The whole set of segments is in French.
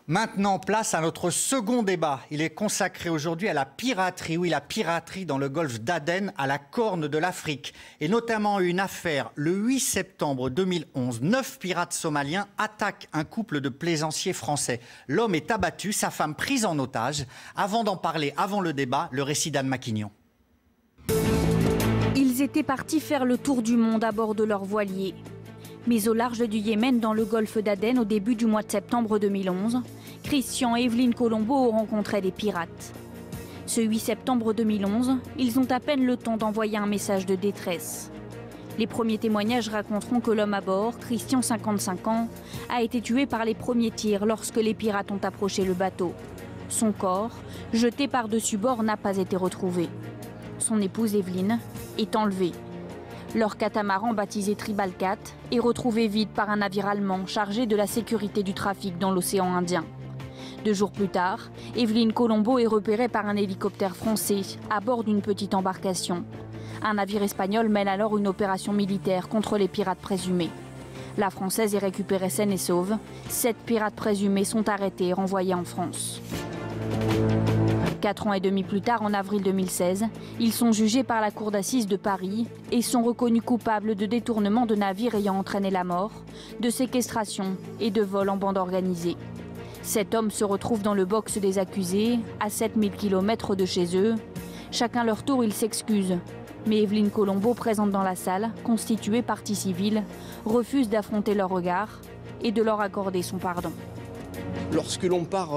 Maintenant, place à notre second débat. Il est consacré aujourd'hui à la piraterie. Oui, la piraterie dans le golfe d'Aden, à la Corne de l'Afrique. Et notamment une affaire, le 8 septembre 2011. 9 pirates somaliens attaquent un couple de plaisanciers français. L'homme est abattu, sa femme prise en otage. Avant d'en parler, avant le débat, le récit d'Anne Maquignon. Ils étaient partis faire le tour du monde à bord de leur voilier. Mais au large du Yémen, dans le golfe d'Aden, au début du mois de septembre 2011, Christian et Evelyne Colombo rencontraient des pirates. Ce 8 septembre 2011, ils ont à peine le temps d'envoyer un message de détresse. Les premiers témoignages raconteront que l'homme à bord, Christian, 55 ans, a été tué par les premiers tirs lorsque les pirates ont approché le bateau. Son corps, jeté par-dessus bord, n'a pas été retrouvé. Son épouse Evelyne est enlevée. Leur catamaran baptisé Tribal 4 est retrouvé vide par un navire allemand chargé de la sécurité du trafic dans l'océan Indien. 2 jours plus tard, Evelyne Colombo est repérée par un hélicoptère français à bord d'une petite embarcation. Un navire espagnol mène alors une opération militaire contre les pirates présumés. La Française est récupérée saine et sauve. 7 pirates présumés sont arrêtés et renvoyés en France. 4 ans et demi plus tard, en avril 2016, ils sont jugés par la cour d'assises de Paris et sont reconnus coupables de détournement de navires ayant entraîné la mort, de séquestration et de vol en bande organisée. 7 hommes se retrouvent dans le box des accusés, à 7000 km de chez eux. Chacun leur tour, ils s'excusent. Mais Evelyne Colombo, présente dans la salle, constituée partie civile, refuse d'affronter leur regard et de leur accorder son pardon. Lorsque l'on part,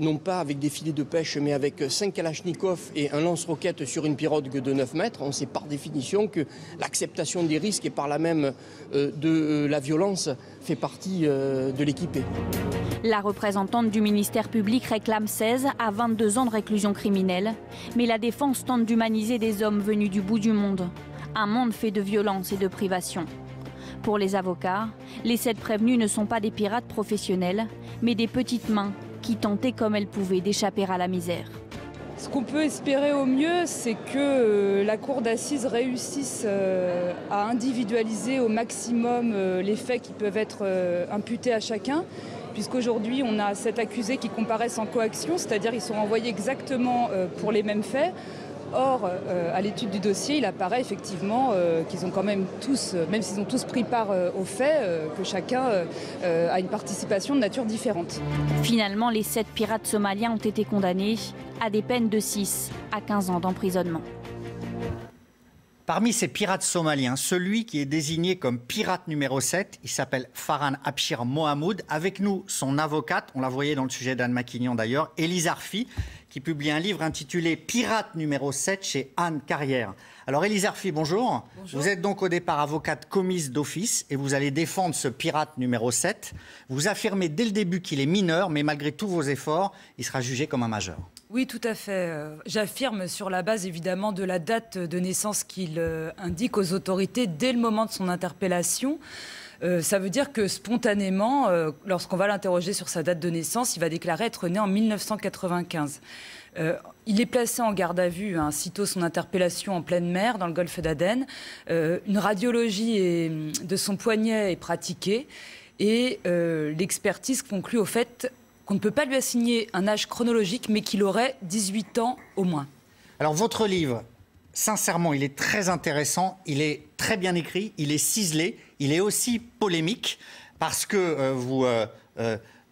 non pas avec des filets de pêche, mais avec 5 kalachnikovs et un lance-roquettes sur une pirogue de 9 mètres, on sait par définition que l'acceptation des risques et par là même de la violence fait partie de l'équipée. La représentante du ministère public réclame 16 à 22 ans de réclusion criminelle, mais la défense tente d'humaniser des hommes venus du bout du monde. Un monde fait de violence et de privation. Pour les avocats, les 7 prévenus ne sont pas des pirates professionnels, mais des petites mains qui tentaient comme elles pouvaient d'échapper à la misère. Ce qu'on peut espérer au mieux, c'est que la cour d'assises réussisse à individualiser au maximum les faits qui peuvent être imputés à chacun, puisqu'aujourd'hui on a 7 accusés qui comparaissent en coaction, c'est-à-dire ils sont renvoyés exactement pour les mêmes faits. Or, à l'étude du dossier, il apparaît effectivement qu'ils ont quand même tous, même s'ils ont tous pris part aux faits, que chacun a une participation de nature différente. Finalement, les 7 pirates somaliens ont été condamnés à des peines de 6 à 15 ans d'emprisonnement. Parmi ces pirates somaliens, celui qui est désigné comme pirate numéro 7, il s'appelle Farhan Abshir Mohamoud. Avec nous, son avocate, on la voyait dans le sujet d'Anne Maquignon d'ailleurs, Élise Arfi, qui publie un livre intitulé Pirate numéro 7 chez Anne Carrière. Alors Élise Arfi, bonjour. Bonjour. Vous êtes donc au départ avocate commise d'office et vous allez défendre ce pirate numéro 7. Vous affirmez dès le début qu'il est mineur, mais malgré tous vos efforts, il sera jugé comme un majeur. Oui, tout à fait. J'affirme sur la base évidemment de la date de naissance qu'il indique aux autorités dès le moment de son interpellation. Ça veut dire que spontanément, lorsqu'on va l'interroger sur sa date de naissance, il va déclarer être né en 1995. Il est placé en garde à vue, sitôt son interpellation en pleine mer, dans le golfe d'Aden. Une radiologie de son poignet est pratiquée et l'expertise conclut au fait qu'on ne peut pas lui assigner un âge chronologique, mais qu'il aurait 18 ans au moins. Alors votre livre, sincèrement, il est très intéressant, il est très bien écrit, il est ciselé, il est aussi polémique, parce que vous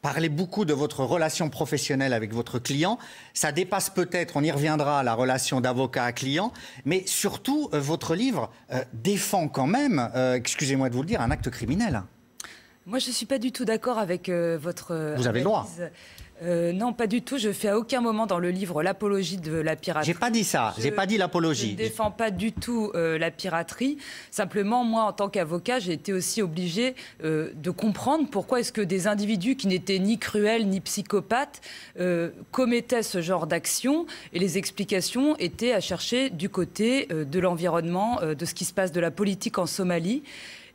parlez beaucoup de votre relation professionnelle avec votre client. Ça dépasse peut-être, on y reviendra, la relation d'avocat à client, mais surtout, votre livre défend quand même, excusez-moi de vous le dire, un acte criminel. Moi, je ne suis pas du tout d'accord avec votre Vous avez le droit. Non, pas du tout. Je fais à aucun moment dans le livre l'apologie de la piraterie. J'ai pas dit ça. J'ai pas dit l'apologie. Je ne défends pas du tout la piraterie. Simplement, moi, en tant qu'avocat, j'ai été aussi obligée de comprendre pourquoi est-ce que des individus qui n'étaient ni cruels ni psychopathes commettaient ce genre d'action. Et les explications étaient à chercher du côté de l'environnement, de ce qui se passe, de la politique en Somalie.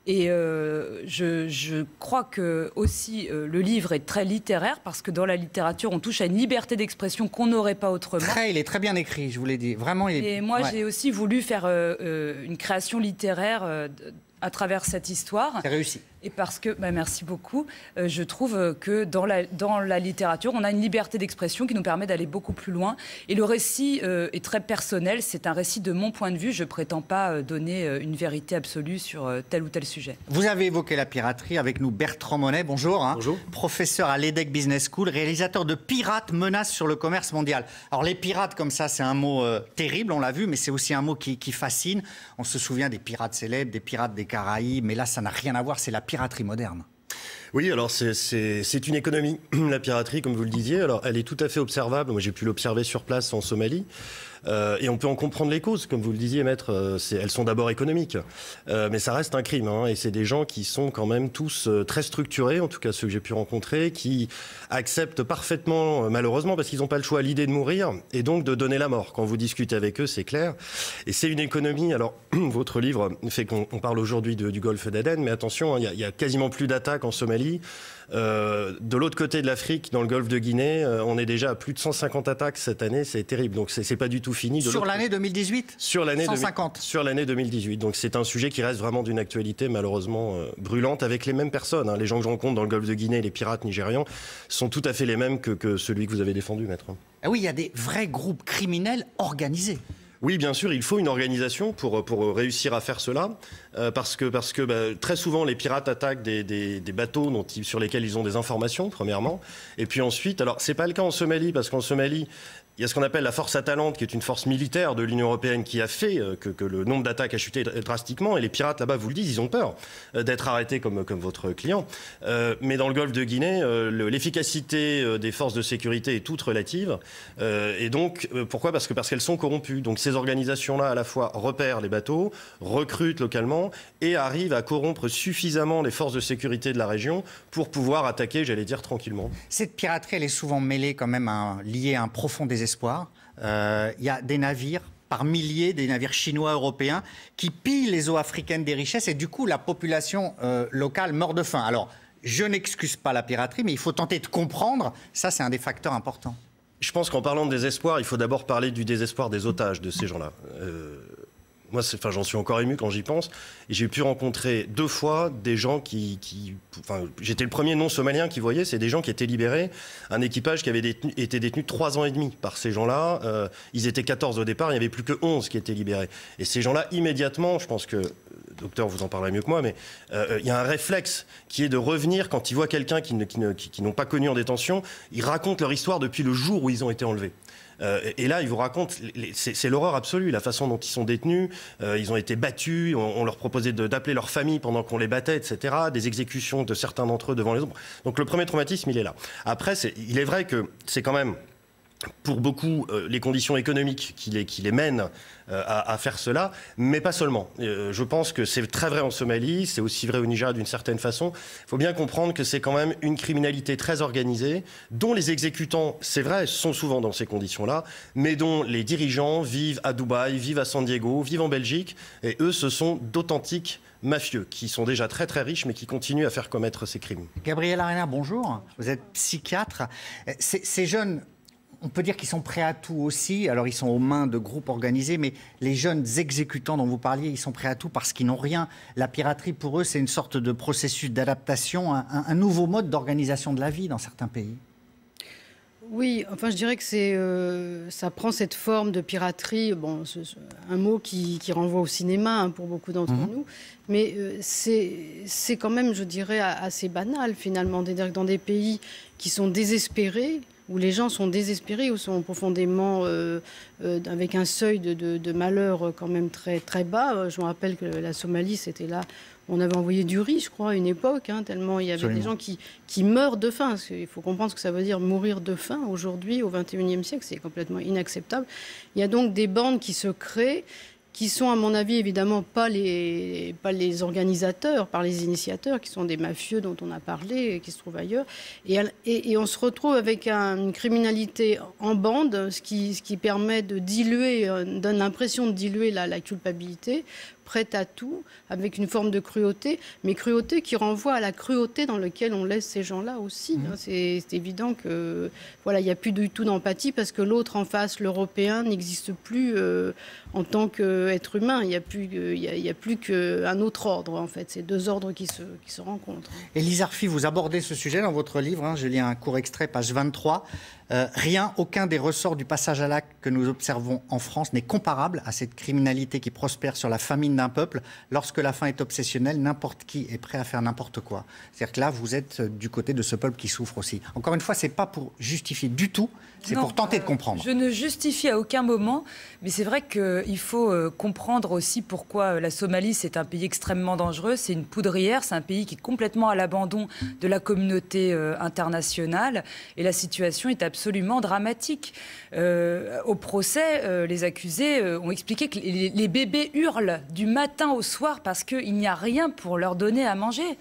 Et je crois que aussi le livre est très littéraire parce que dans la littérature, on touche à une liberté d'expression qu'on n'aurait pas autrement. Il est très bien écrit, je vous l'ai dit. Vraiment, il est... Et moi, j'ai aussi voulu faire une création littéraire à travers cette histoire. C'est réussi. Et parce que, merci beaucoup, je trouve que dans la littérature, on a une liberté d'expression qui nous permet d'aller beaucoup plus loin. Et le récit est très personnel, c'est un récit de mon point de vue. Je ne prétends pas donner une vérité absolue sur tel ou tel sujet. Vous avez évoqué la piraterie avec nous, Bertrand Monet, bonjour. Bonjour. Professeur à l'EDEC Business School, réalisateur de Pirates, menaces sur le commerce mondial. Alors les pirates, comme ça, c'est un mot terrible, on l'a vu, mais c'est aussi un mot qui fascine. On se souvient des pirates célèbres, des pirates des Caraïbes, mais là, ça n'a rien à voir, c'est la piraterie moderne. Oui, alors c'est une économie, la piraterie, comme vous le disiez. Alors, elle est tout à fait observable. Moi, j'ai pu l'observer sur place en Somalie. Et on peut en comprendre les causes, comme vous le disiez, maître. Elles sont d'abord économiques. Mais ça reste un crime. Et c'est des gens qui sont quand même tous très structurés, en tout cas ceux que j'ai pu rencontrer, qui acceptent parfaitement, malheureusement, parce qu'ils n'ont pas le choix, l'idée de mourir et donc de donner la mort. Quand vous discutez avec eux, c'est clair. Et c'est une économie. Alors, votre livre fait qu'on parle aujourd'hui du golfe d'Aden, mais attention, il y a quasiment plus d'attaques en Somalie. De l'autre côté de l'Afrique, dans le golfe de Guinée, on est déjà à plus de 150 attaques cette année, c'est terrible. Donc c'est pas du tout fini. Sur l'année 2018 ? Sur l'année 150. Sur l'année 2018. Donc c'est un sujet qui reste vraiment d'une actualité malheureusement brûlante avec les mêmes personnes. Les gens que je rencontre dans le golfe de Guinée, les pirates nigérians, sont tout à fait les mêmes que celui que vous avez défendu, maître. Ah oui, il y a des vrais groupes criminels organisés. Oui, bien sûr, il faut une organisation pour réussir à faire cela, parce que très souvent les pirates attaquent des bateaux sur lesquels ils ont des informations, premièrement, et puis ensuite, alors c'est pas le cas en Somalie, parce qu'en Somalie, il y a ce qu'on appelle la force Atalante, qui est une force militaire de l'Union européenne qui a fait que le nombre d'attaques a chuté drastiquement. Et les pirates là-bas vous le disent, ils ont peur d'être arrêtés comme votre client. Mais dans le golfe de Guinée, l'efficacité des forces de sécurité est toute relative. Et donc, pourquoi ? Parce qu'elles sont corrompues. Donc ces organisations-là, à la fois repèrent les bateaux, recrutent localement et arrivent à corrompre suffisamment les forces de sécurité de la région pour pouvoir attaquer, j'allais dire, tranquillement. Cette piraterie, elle est souvent mêlée quand même liée à un profond désespoir. Il y a des navires par milliers, des navires chinois, européens, qui pillent les eaux africaines des richesses et du coup la population locale meurt de faim. Alors, je n'excuse pas la piraterie, mais il faut tenter de comprendre. Ça, c'est un des facteurs importants. Je pense qu'en parlant de désespoir, il faut d'abord parler du désespoir des otages de ces gens-là. Moi, j'en suis encore ému quand j'y pense. Et j'ai pu rencontrer 2 fois des gens j'étais le premier non-somalien qui voyait, c'est des gens qui étaient libérés. Un équipage qui avait été détenu 3 ans et demi par ces gens-là. Ils étaient 14 au départ, il n'y avait plus que 11 qui étaient libérés. Et ces gens-là, immédiatement, je pense que le docteur vous en parlerez mieux que moi, mais il y a un réflexe qui est de revenir quand ils voient quelqu'un qui n'ont pas connu en détention. Ils racontent leur histoire depuis le jour où ils ont été enlevés. Et là, ils vous racontent, c'est l'horreur absolue, la façon dont ils sont détenus. Ils ont été battus, on leur proposait d'appeler leur famille pendant qu'on les battait, etc. Des exécutions de certains d'entre eux devant les autres. Donc le premier traumatisme, il est là. Après, il est vrai que c'est quand même, pour beaucoup, les conditions économiques qui les mènent à faire cela, mais pas seulement. Je pense que c'est très vrai en Somalie, c'est aussi vrai au Nigeria d'une certaine façon. Il faut bien comprendre que c'est quand même une criminalité très organisée, dont les exécutants, c'est vrai, sont souvent dans ces conditions-là, mais dont les dirigeants vivent à Dubaï, vivent à San Diego, vivent en Belgique, et eux, ce sont d'authentiques mafieux, qui sont déjà très très riches, mais qui continuent à faire commettre ces crimes. Gabriel Arena, bonjour. Vous êtes psychiatre. Ces jeunes, on peut dire qu'ils sont prêts à tout aussi. Alors, ils sont aux mains de groupes organisés, mais les jeunes exécutants dont vous parliez, ils sont prêts à tout parce qu'ils n'ont rien. La piraterie, pour eux, c'est une sorte de processus d'adaptation, un nouveau mode d'organisation de la vie dans certains pays. Oui, enfin, je dirais que ça prend cette forme de piraterie, un mot qui renvoie au cinéma pour beaucoup d'entre nous, mais c'est quand même, je dirais, assez banal finalement. C'est-à-dire que dans des pays qui sont désespérés, où les gens sont désespérés, ou sont profondément avec un seuil de malheur quand même très, très bas. Je me rappelle que la Somalie, c'était là, on avait envoyé du riz, je crois, à une époque, tellement il y avait des gens qui meurent de faim. Il faut comprendre ce que ça veut dire mourir de faim aujourd'hui, au XXIe siècle, c'est complètement inacceptable. Il y a donc des bandes qui se créent, qui sont, à mon avis, évidemment pas les organisateurs, par les initiateurs, qui sont des mafieux dont on a parlé, et qui se trouvent ailleurs. Et on se retrouve avec une criminalité en bande, ce qui permet de diluer, donne l'impression de diluer la culpabilité, prête à tout, avec une forme de cruauté, mais cruauté qui renvoie à la cruauté dans laquelle on laisse ces gens-là aussi. C'est évident que il n'y a plus du tout d'empathie parce que l'autre en face, l'Européen, n'existe plus en tant que être humain, il n'y a plus qu'un autre ordre, en fait. C'est deux ordres qui se rencontrent. Élise Arfi, vous abordez ce sujet dans votre livre, hein, je lis un court extrait, page 23. Aucun des ressorts du passage à l'acte que nous observons en France n'est comparable à cette criminalité qui prospère sur la famine d'un peuple. Lorsque la faim est obsessionnelle, n'importe qui est prêt à faire n'importe quoi. C'est-à-dire que là, vous êtes du côté de ce peuple qui souffre aussi. Encore une fois, ce n'est pas pour justifier du tout, c'est pour tenter de comprendre. Je ne justifie à aucun moment, mais c'est vrai qu'il faut comprendre aussi pourquoi la Somalie, c'est un pays extrêmement dangereux. C'est une poudrière, c'est un pays qui est complètement à l'abandon de la communauté internationale. Et la situation est absolument dramatique. Au procès, les accusés ont expliqué que les bébés hurlent du matin au soir parce qu'il n'y a rien pour leur donner à manger.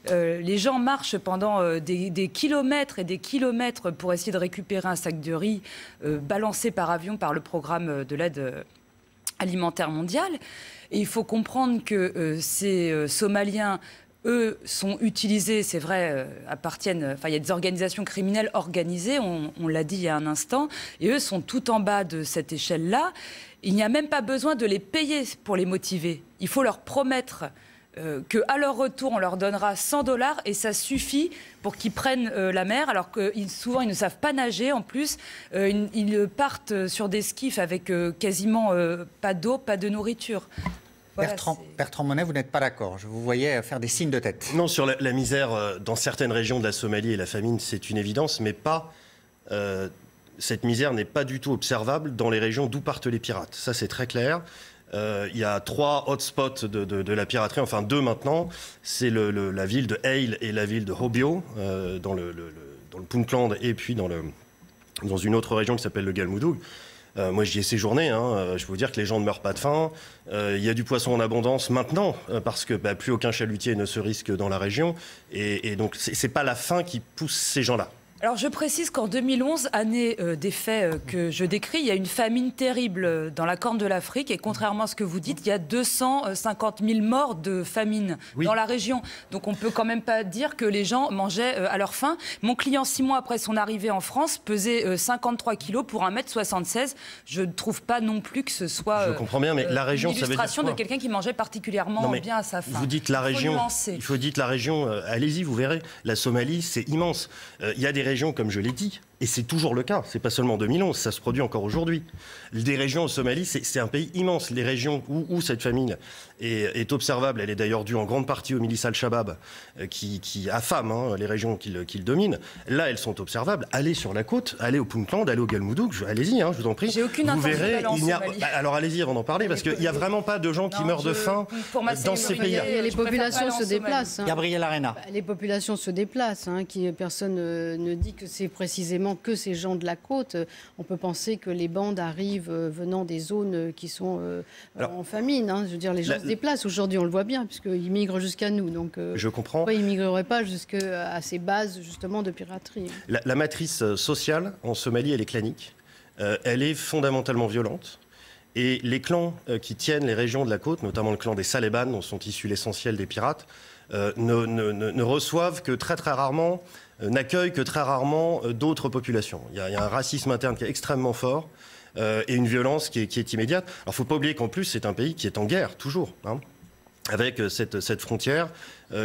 Les gens marchent pendant des kilomètres et des kilomètres pour essayer de récupérer un sac de riz balancé par avion par le programme de l'aide alimentaire mondiale. Et il faut comprendre que ces Somaliens, eux, sont utilisés, c'est vrai, il y a des organisations criminelles organisées, on l'a dit il y a un instant, et eux sont tout en bas de cette échelle-là. Il n'y a même pas besoin de les payer pour les motiver. Il faut leur promettre qu'à leur retour, on leur donnera 100 $ et ça suffit pour qu'ils prennent la mer, alors que souvent, ils ne savent pas nager. En plus, ils partent sur des skiffs avec quasiment pas d'eau, pas de nourriture. Voilà, Bertrand Monet, vous n'êtes pas d'accord. Je vous voyais faire des signes de tête. Non, sur la misère dans certaines régions de la Somalie et la famine, c'est une évidence, mais pas... cette misère n'est pas du tout observable dans les régions d'où partent les pirates. Ça, c'est très clair. Il y a 3 hotspots de la piraterie, enfin 2 maintenant. C'est la ville de Hail et la ville de Hobyo, dans le Puntland, et puis dans une autre région qui s'appelle le Galmudug. Moi, j'y ai séjourné. Je peux vous dire que les gens ne meurent pas de faim. Il y a du poisson en abondance maintenant, parce que plus aucun chalutier ne se risque dans la région. Et donc, c'est pas la faim qui pousse ces gens-là. Alors je précise qu'en 2011, année des faits que je décris, il y a une famine terrible dans la Corne de l'Afrique et contrairement à ce que vous dites, il y a 250 000 morts de famine dans la région. Donc on ne peut quand même pas dire que les gens mangeaient à leur faim. Mon client, 6 mois après son arrivée en France, pesait 53 kilos pour 1,76 m. Je ne trouve pas non plus que ce soit je comprends bien, mais la région, une illustration de quelqu'un qui mangeait particulièrement bien à sa faim. Vous dites la région, il faut dire la région, allez-y, vous verrez, la Somalie, c'est immense. Il y a des régions, comme je l'ai dit, et c'est toujours le cas, c'est pas seulement en 2011, ça se produit encore aujourd'hui. Des régions en Somalie, c'est un pays immense. Les régions où cette famine est observable, elle est d'ailleurs due en grande partie aux milices Al-Shabaab qui affament les régions qu'ils dominent. Là, elles sont observables. Allez sur la côte, allez au Puntland, allez au Galmudug, allez-y, je vous en prie. J'ai aucune vous verrez, alors allez-y avant d'en parler, parce qu'il n'y a vraiment pas de gens qui meurent de faim dans ces pays-là. Les populations se déplacent. Gabriel Arena. Les populations se déplacent. Personne ne dit que c'est précisément que ces gens de la côte. On peut penser que les bandes arrivent venant des zones qui sont en famine. Je veux dire, les gens se déplacent aujourd'hui, on le voit bien, puisqu'ils migrent jusqu'à nous. Donc, je comprends. Pourquoi ils ne migreraient pas jusqu'à ces bases, justement, de piraterie? La matrice sociale en Somalie, elle est clanique. Elle est fondamentalement violente. Et les clans qui tiennent les régions de la côte, notamment le clan des Saleban, dont sont issus l'essentiel des pirates, ne reçoivent que très très rarement, n'accueillent que très rarement d'autres populations. Il y a un racisme interne qui est extrêmement fort et une violence qui est immédiate. Alors il ne faut pas oublier qu'en plus c'est un pays qui est en guerre, toujours, avec cette frontière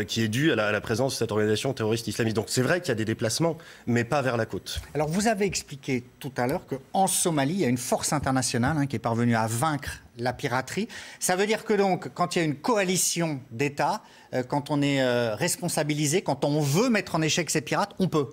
qui est due à la présence de cette organisation terroriste islamiste. Donc c'est vrai qu'il y a des déplacements, mais pas vers la côte. Alors vous avez expliqué tout à l'heure qu'en Somalie, il y a une force internationale qui est parvenue à vaincre la piraterie. Ça veut dire que donc, quand il y a une coalition d'États, quand on est responsabilisé, quand on veut mettre en échec ces pirates, on peut.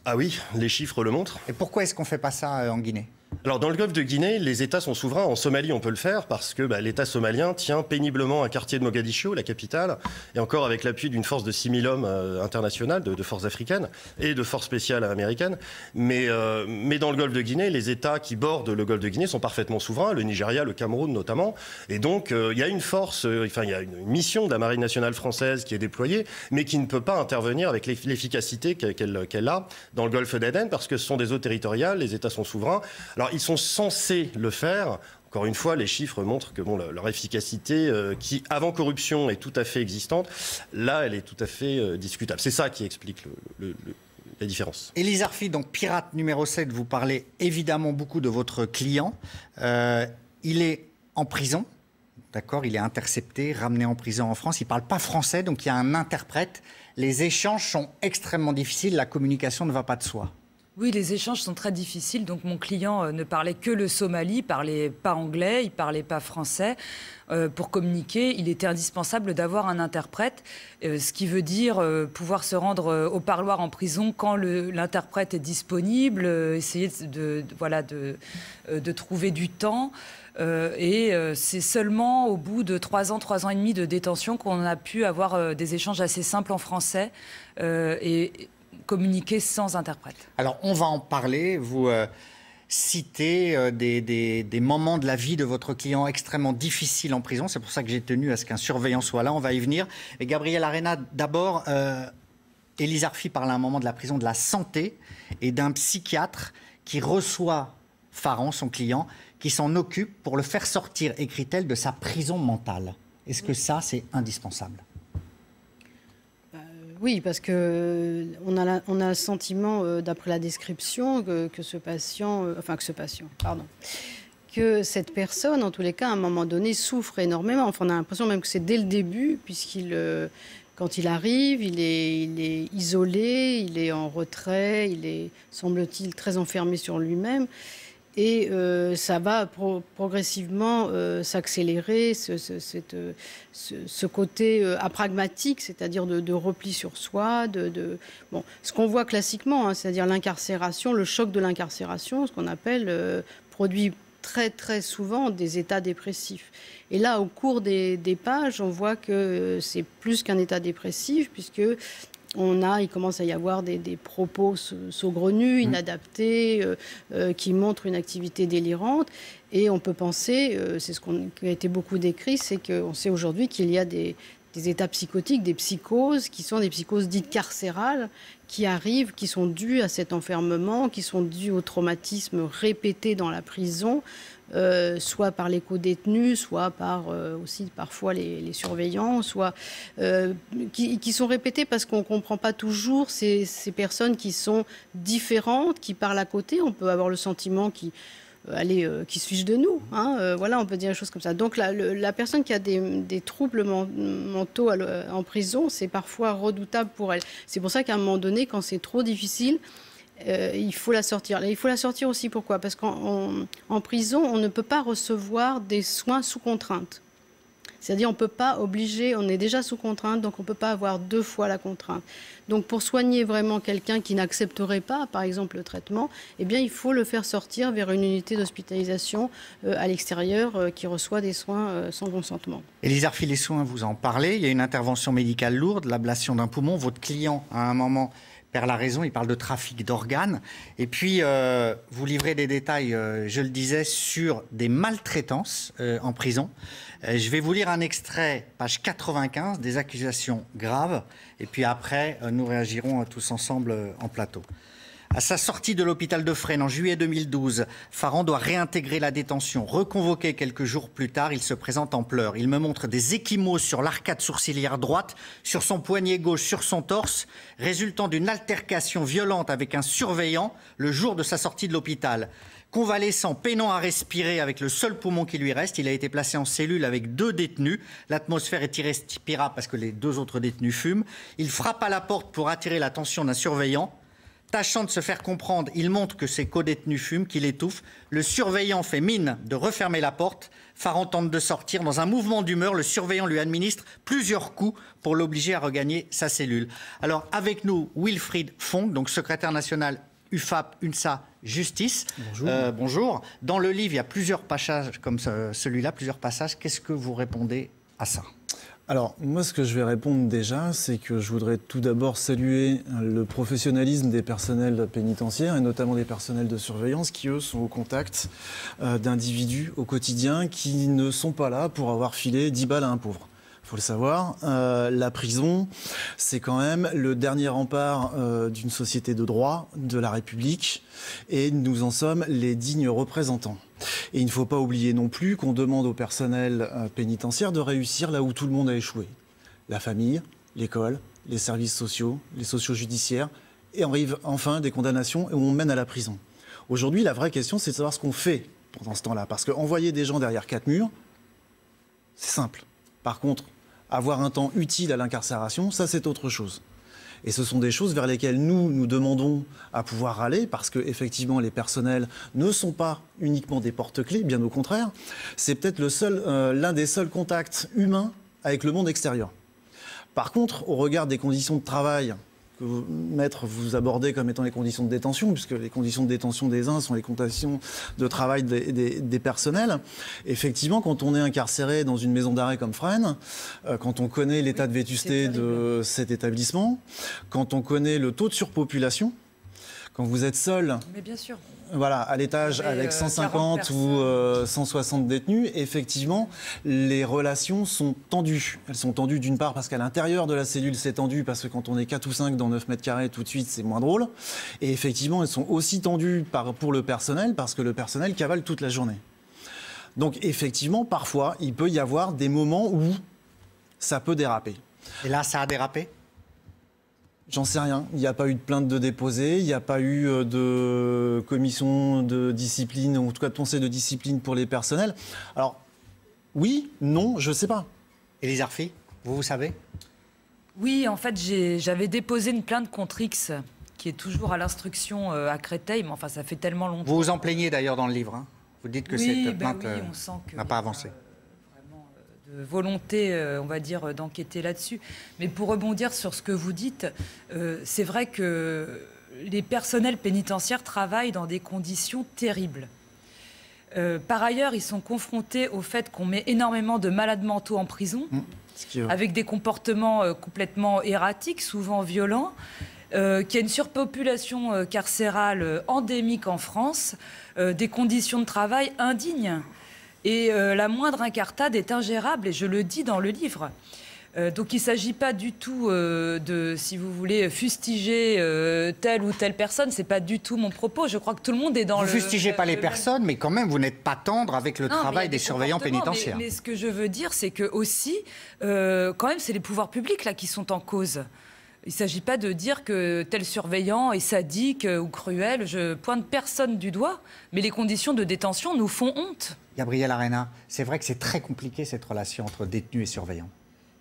Ah oui, les chiffres le montrent. Et pourquoi est-ce qu'on ne fait pas ça en Guinée ? Alors dans le golfe de Guinée, les États sont souverains. En Somalie, on peut le faire parce que l'État somalien tient péniblement un quartier de Mogadiscio, la capitale, et encore avec l'appui d'une force de 6 000 hommes internationale, de forces africaines et de forces spéciales américaines. Mais dans le golfe de Guinée, les États qui bordent le golfe de Guinée sont parfaitement souverains, le Nigeria, le Cameroun notamment. Et donc il y a une force, il y a une mission de la Marine nationale française qui est déployée, mais qui ne peut pas intervenir avec l'efficacité qu'elle a dans le golfe d'Aden parce que ce sont des eaux territoriales, les États sont souverains. Alors, ils sont censés le faire. Encore une fois, les chiffres montrent que leur efficacité, qui avant corruption est tout à fait existante, là, elle est tout à fait discutable. C'est ça qui explique la différence. Élise Arfi, donc pirate numéro 7, vous parlez évidemment beaucoup de votre client. Il est en prison. d'accord, il est intercepté, ramené en prison en France. Il ne parle pas français, donc il y a un interprète. Les échanges sont extrêmement difficiles, la communication ne va pas de soi. Oui, les échanges sont très difficiles. Donc mon client ne parlait que le somali, il parlait pas anglais, il parlait pas français. Pour communiquer, il était indispensable d'avoir un interprète, ce qui veut dire pouvoir se rendre au parloir en prison quand l'interprète est disponible, essayer de trouver du temps. C'est seulement au bout de 3 ans et demi de détention qu'on a pu avoir des échanges assez simples en français et communiquer sans interprète. Alors, on va en parler. Vous citez des moments de la vie de votre client extrêmement difficiles en prison. C'est pour ça que j'ai tenu à ce qu'un surveillant soit là. On va y venir. Et Gabriel Arena, d'abord, Élise Arfi parle à un moment de la prison de la santé et d'un psychiatre qui reçoit Faran, son client, qui s'en occupe pour le faire sortir, écrit-elle, de sa prison mentale. Est-ce que ça, c'est indispensable ? Oui, parce qu'on a le sentiment, d'après la description, que cette personne, en tous les cas, à un moment donné, souffre énormément. Enfin, on a l'impression même que c'est dès le début, quand il arrive, il est isolé, il est en retrait, il est, semble-t-il, très enfermé sur lui-même. Et ça va progressivement s'accélérer, ce côté apragmatique, c'est-à-dire de repli sur soi, ce qu'on voit classiquement, hein, c'est-à-dire l'incarcération, le choc de l'incarcération, ce qu'on appelle, produit très très souvent des états dépressifs. Et là, au cours des pages, on voit que c'est plus qu'un état dépressif, puisque il commence à y avoir des propos saugrenus, inadaptés, qui montrent une activité délirante. Et on peut penser, c'est ce qui a été beaucoup décrit, c'est qu'on sait aujourd'hui qu'il y a des états psychotiques, des psychoses, qui sont des psychoses dites carcérales, qui arrivent, qui sont dues à cet enfermement, qui sont dues au traumatisme répété dans la prison, soit par les co-détenus, soit par aussi parfois les surveillants, soit qui sont répétés parce qu'on ne comprend pas toujours ces personnes qui sont différentes, qui parlent à côté. On peut avoir le sentiment qui se fiche de nous. Hein, voilà, on peut dire des choses comme ça. Donc la personne qui a des troubles mentaux en prison, c'est parfois redoutable pour elle. C'est pour ça qu'à un moment donné, quand c'est trop difficile, il faut la sortir. Il faut la sortir aussi, pourquoi ? Parce qu'en prison, on ne peut pas recevoir des soins sous contrainte. C'est-à-dire on ne peut pas obliger, on est déjà sous contrainte, donc on ne peut pas avoir 2 fois la contrainte. Donc pour soigner vraiment quelqu'un qui n'accepterait pas, par exemple, le traitement, eh bien il faut le faire sortir vers une unité d'hospitalisation à l'extérieur qui reçoit des soins sans consentement. Élise Arfi, les soins, vous en parlez. Il y a une intervention médicale lourde, l'ablation d'un poumon. Votre client, à un moment, perd la raison, il parle de trafic d'organes. Et puis, vous livrez des détails, je le disais, sur des maltraitances en prison. Je vais vous lire un extrait, page 95, des accusations graves. Et puis après, nous réagirons tous ensemble en plateau. À sa sortie de l'hôpital de Fresnes en juillet 2012, Faran doit réintégrer la détention. Reconvoqué quelques jours plus tard, il se présente en pleurs. Il me montre des ecchymoses sur l'arcade sourcilière droite, sur son poignet gauche, sur son torse, résultant d'une altercation violente avec un surveillant le jour de sa sortie de l'hôpital. Convalescent, peinant à respirer avec le seul poumon qui lui reste, il a été placé en cellule avec 2 détenus. L'atmosphère est irrespirable parce que les 2 autres détenus fument. Il frappe à la porte pour attirer l'attention d'un surveillant. Tâchant de se faire comprendre, il montre que ses co-détenus fument, qu'il étouffe. Le surveillant fait mine de refermer la porte. Faran tente de sortir. Dans un mouvement d'humeur, le surveillant lui administre plusieurs coups pour l'obliger à regagner sa cellule. Alors, avec nous, Wilfried Fonck, donc secrétaire national UFAP, UNSA, Justice. Bonjour. Bonjour. Dans le livre, il y a plusieurs passages comme celui-là, plusieurs passages. Qu'est-ce que vous répondez à ça ? Alors, moi, ce que je vais répondre déjà, c'est que je voudrais tout d'abord saluer le professionnalisme des personnels pénitentiaires et notamment des personnels de surveillance qui, eux, sont au contact d'individus au quotidien qui ne sont pas là pour avoir filé 10 balles à un pauvre. Il faut le savoir, la prison, c'est quand même le dernier rempart d'une société de droit, de la République, et nous en sommes les dignes représentants. Et il ne faut pas oublier non plus qu'on demande au personnel pénitentiaire de réussir là où tout le monde a échoué. La famille, l'école, les services sociaux, les socio-judiciaires, et arrive enfin des condamnations et on mène à la prison. Aujourd'hui, la vraie question, c'est de savoir ce qu'on fait pendant ce temps-là. Parce qu'envoyer des gens derrière 4 murs, c'est simple. Par contre, avoir un temps utile à l'incarcération, ça c'est autre chose. Et ce sont des choses vers lesquelles nous demandons à pouvoir aller, parce que effectivement les personnels ne sont pas uniquement des porte-clés, bien au contraire. C'est peut-être l'un des seuls contacts humains avec le monde extérieur. Par contre, au regard des conditions de travail que maître, vous abordez comme étant les conditions de détention, puisque les conditions de détention des uns sont les conditions de travail des personnels. Effectivement, quand on est incarcéré dans une maison d'arrêt comme Fresnes, quand on connaît l'état de vétusté de cet établissement, quand on connaît le taux de surpopulation, quand vous êtes seul, mais bien sûr. Voilà, à l'étage avec 150 ou 160 détenus, effectivement, les relations sont tendues. Elles sont tendues d'une part parce qu'à l'intérieur de la cellule, c'est tendu, parce que quand on est 4 ou 5 dans 9 mètres carrés, tout de suite, c'est moins drôle. Et effectivement, elles sont aussi tendues pour le personnel, parce que le personnel cavale toute la journée. Donc effectivement, parfois, il peut y avoir des moments où ça peut déraper. Et là, ça a dérapé ? J'en sais rien. Il n'y a pas eu de plainte de déposée, il n'y a pas eu de commission de discipline, ou en tout cas de conseil de discipline pour les personnels. Alors, oui, non, je ne sais pas. Élise Arfi, vous savez ? Oui, en fait, j'avais déposé une plainte contre X, qui est toujours à l'instruction à Créteil, mais enfin, ça fait tellement longtemps. Vous vous en plaignez d'ailleurs dans le livre, hein ? Vous dites que cette plainte n'a pas avancé. De volonté, on va dire, d'enquêter là-dessus. Mais pour rebondir sur ce que vous dites, c'est vrai que les personnels pénitentiaires travaillent dans des conditions terribles. Par ailleurs, ils sont confrontés au fait qu'on met énormément de malades mentaux en prison, avec des comportements complètement erratiques, souvent violents, qu'il y a une surpopulation carcérale endémique en France, des conditions de travail indignes. Et la moindre incartade est ingérable, et je le dis dans le livre. Donc il ne s'agit pas du tout de, si vous voulez, fustiger telle ou telle personne. Ce n'est pas du tout mon propos. Je crois que tout le monde est dans le... Vous ne fustigez pas les personnes, mais quand même, vous n'êtes pas tendre avec le travail des surveillants pénitentiaires. Mais ce que je veux dire, c'est que aussi, quand même, c'est les pouvoirs publics là, qui sont en cause. Il ne s'agit pas de dire que tel surveillant est sadique ou cruel. Je pointe personne du doigt, mais les conditions de détention nous font honte. Gabrielle Arena, c'est vrai que c'est très compliqué cette relation entre détenus et surveillants.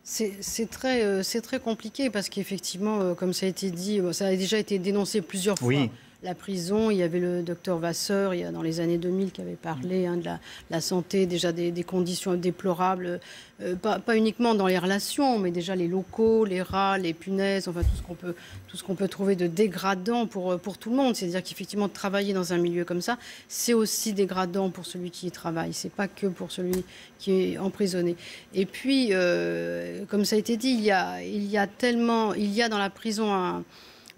C'est très compliqué parce qu'effectivement, comme ça a été dit, ça a déjà été dénoncé plusieurs fois. Oui. La prison, il y avait le docteur Vasseur, dans les années 2000, qui avait parlé de la santé, déjà des conditions déplorables, pas uniquement dans les relations, mais déjà les locaux, les rats, les punaises, enfin tout ce qu'on peut trouver de dégradant pour tout le monde. C'est-à-dire qu'effectivement, travailler dans un milieu comme ça, c'est aussi dégradant pour celui qui y travaille. C'est pas que pour celui qui est emprisonné. Et puis, comme ça a été dit, il y a dans la prison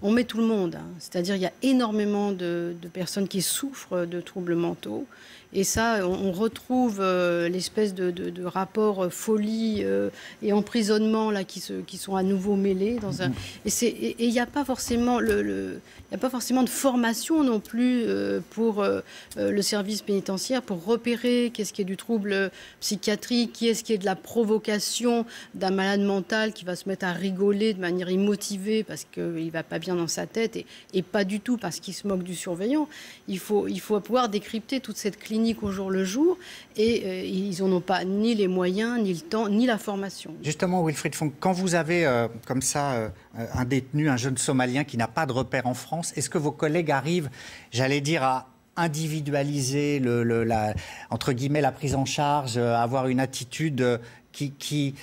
on met tout le monde, hein. C'est-à-dire il y a énormément de personnes qui souffrent de troubles mentaux. Et ça, on retrouve l'espèce de rapport folie et emprisonnement là, qui sont à nouveau mêlés. Et il n'y a pas forcément de formation non plus pour le service pénitentiaire pour repérer qu'est-ce qui est du trouble psychiatrique, qui est-ce qui est de la provocation d'un malade mental qui va se mettre à rigoler de manière immotivée parce qu'il ne va pas bien dans sa tête et pas du tout parce qu'il se moque du surveillant. Il faut pouvoir décrypter toute cette clinique au jour le jour et ils n'en ont pas ni les moyens, ni le temps, ni la formation. Justement, Wilfried Fonck, quand vous avez comme ça un détenu, un jeune Somalien qui n'a pas de repère en France, est-ce que vos collègues arrivent, j'allais dire, à individualiser entre guillemets la prise en charge, avoir une attitude qui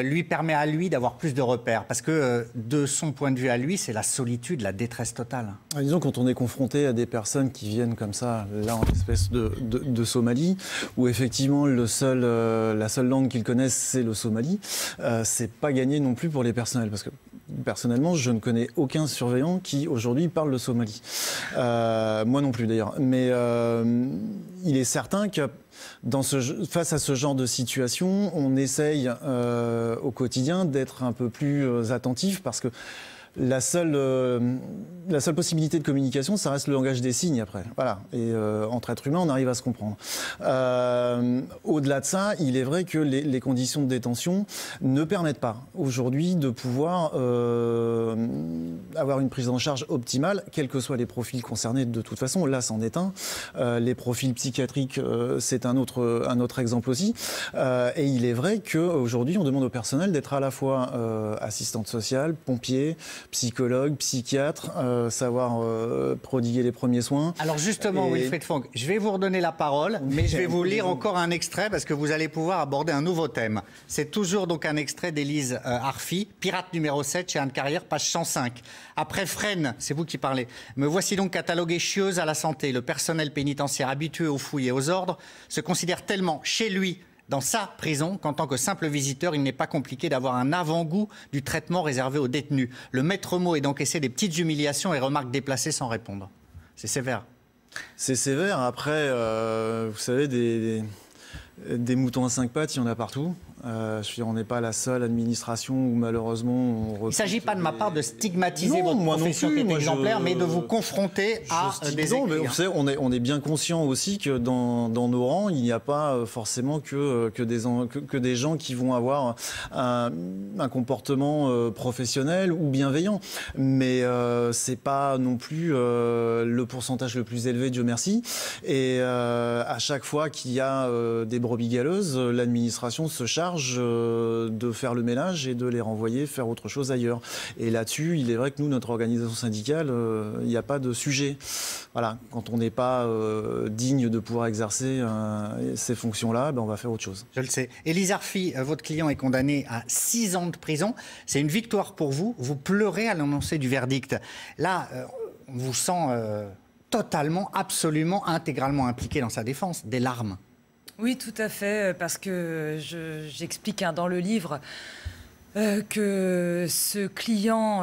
lui permet à lui d'avoir plus de repères. Parce que de son point de vue à lui, c'est la solitude, la détresse totale. Disons, quand on est confronté à des personnes qui viennent comme ça, là en espèce de Somalie, où effectivement la seule langue qu'ils connaissent, c'est le somali, c'est pas gagné non plus pour les personnels. Parce que personnellement, je ne connais aucun surveillant qui aujourd'hui parle le somali. Moi non plus d'ailleurs. Mais il est certain que face à ce genre de situation, on essaye au quotidien d'être un peu plus attentif parce que La seule possibilité de communication, ça reste le langage des signes après. Voilà. Et entre êtres humains, on arrive à se comprendre. Au-delà de ça, il est vrai que les conditions de détention ne permettent pas aujourd'hui de pouvoir avoir une prise en charge optimale, quels que soient les profils concernés de toute façon. Là, c'en est un. Les profils psychiatriques, c'est un autre exemple aussi. Et il est vrai qu'aujourd'hui, on demande au personnel d'être à la fois assistante sociale, pompier, psychologue, psychiatre, savoir prodiguer les premiers soins. Alors justement, Wilfried Fonck, je vais vous redonner la parole, mais je vais vous lire encore un extrait parce que vous allez pouvoir aborder un nouveau thème. C'est toujours donc un extrait d'Élise Arfi, Pirate numéro 7 chez Anne Carrière, page 105. Après Fresnes, c'est vous qui parlez. Me voici donc cataloguée chieuse à la santé. Le personnel pénitentiaire habitué aux fouilles et aux ordres se considère tellement chez lui dans sa prison qu'en tant que simple visiteur, il n'est pas compliqué d'avoir un avant-goût du traitement réservé aux détenus. Le maître mot est d'encaisser des petites humiliations et remarques déplacées sans répondre. C'est sévère. C'est sévère. Après, vous savez, des moutons à 5 pattes, il y en a partout. On n'est pas la seule administration où malheureusement... Il ne s'agit pas de ma part de stigmatiser votre profession qui est exemplaire, mais de vous confronter à des écrits. Vous savez, on est bien conscient aussi que dans nos rangs, il n'y a pas forcément que des gens qui vont avoir un comportement professionnel ou bienveillant. Mais ce n'est pas non plus le pourcentage le plus élevé, Dieu merci. Et à chaque fois qu'il y a des brebis galeuses, l'administration se charge de faire le ménage et de les renvoyer faire autre chose ailleurs. Et là-dessus, il est vrai que nous, notre organisation syndicale, il n'y a pas de sujet. Voilà, quand on n'est pas digne de pouvoir exercer ces fonctions-là, on va faire autre chose. Je le sais. Élise Arfi, votre client est condamné à 6 ans de prison. C'est une victoire pour vous. Vous pleurez à l'annoncer du verdict. Là, on vous sent totalement, absolument, intégralement impliqué dans sa défense. Des larmes. Oui, tout à fait, parce que j'explique dans le livre que ce client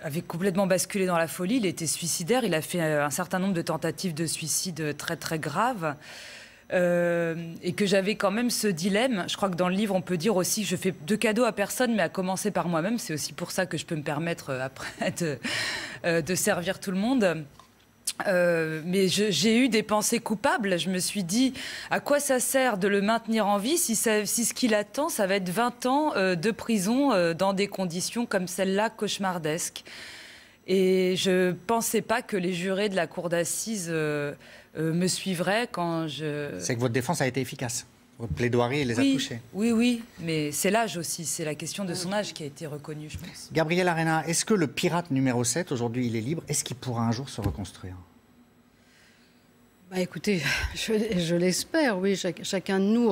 avait complètement basculé dans la folie, il était suicidaire, il a fait un certain nombre de tentatives de suicide très très graves. Et que j'avais quand même ce dilemme. Je crois que dans le livre, on peut dire aussi que je fais de cadeaux à personne, mais à commencer par moi-même. C'est aussi pour ça que je peux me permettre après de servir tout le monde. Mais j'ai eu des pensées coupables. Je me suis dit, à quoi ça sert de le maintenir en vie si ce qu'il attend, ça va être 20 ans de prison dans des conditions comme celle-là, cauchemardesques. Et je ne pensais pas que les jurés de la cour d'assises me suivraient quand je... C'est que votre défense a été efficace. Votre plaidoirie les a touchés. Oui, mais c'est l'âge aussi. C'est la question de son âge qui a été reconnue, je pense. Gabriel Arena, est-ce que le pirate numéro 7, aujourd'hui, il est libre? Est-ce qu'il pourra un jour se reconstruire? Écoutez, je l'espère, oui. Chacun de nous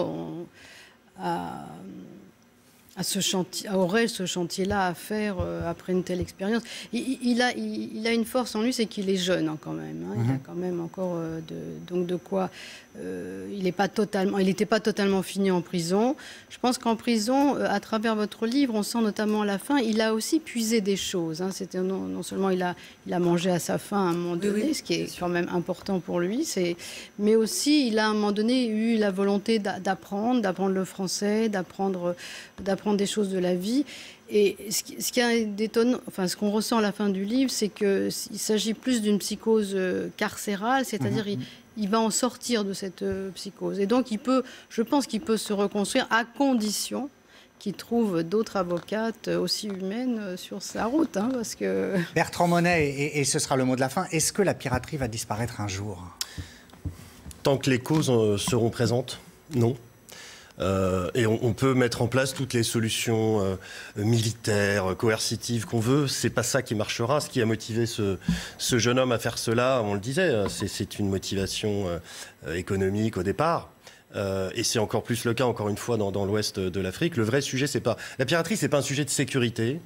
aurait ce chantier-là à faire après une telle expérience. Il a une force en lui, c'est qu'il est jeune quand même. Il a quand même encore donc de quoi... il n'était pas totalement fini en prison. Je pense qu'en prison, à travers votre livre, on sent notamment à la fin, il a aussi puisé des choses. C'était non seulement il a mangé à sa faim à un moment donné, ce qui est quand même important pour lui, mais aussi il a à un moment donné eu la volonté d'apprendre le français, d'apprendre des choses de la vie. Et ce qui est détonnant, ce qu'on ressent à la fin du livre, c'est qu'il s'agit plus d'une psychose carcérale, c'est-à-dire il va en sortir de cette psychose. Et donc je pense qu'il peut se reconstruire à condition qu'il trouve d'autres avocates aussi humaines sur sa route. Parce que... Bertrand Monet, et ce sera le mot de la fin, est-ce que la piraterie va disparaître un jour? Tant que les causes seront présentes, non. Et on peut mettre en place toutes les solutions militaires, coercitives qu'on veut. C'est pas ça qui marchera. Ce qui a motivé ce jeune homme à faire cela, on le disait, c'est une motivation économique au départ. Et c'est encore plus le cas, encore une fois, dans l'ouest de l'Afrique. Le vrai sujet, c'est pas... La piraterie, c'est pas un sujet de sécurité.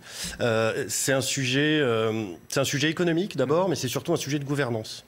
C'est un sujet économique, d'abord, mais c'est surtout un sujet de gouvernance.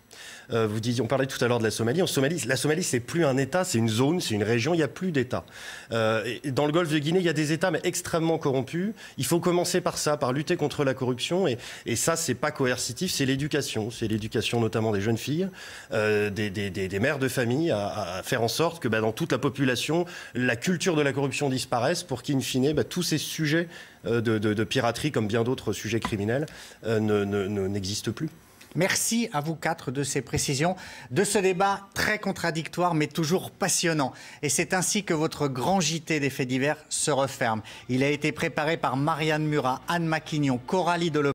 On parlait tout à l'heure de la Somalie. La Somalie, c'est plus un État, c'est une zone, c'est une région, il n'y a plus d'État. Dans le golfe de Guinée, il y a des États, mais extrêmement corrompus. Il faut commencer par ça, par lutter contre la corruption. Et ça, c'est pas coercitif, c'est l'éducation. C'est l'éducation notamment des jeunes filles, des mères de famille, à faire en sorte que dans toute la population, la culture de la corruption disparaisse pour qu'in fine, tous ces sujets de piraterie, comme bien d'autres sujets criminels, n'existent plus. Merci à vous quatre de ces précisions, de ce débat très contradictoire mais toujours passionnant. Et c'est ainsi que votre grand JT des faits divers se referme. Il a été préparé par Marianne Murat, Anne Maquignon, Coralie Deleuve.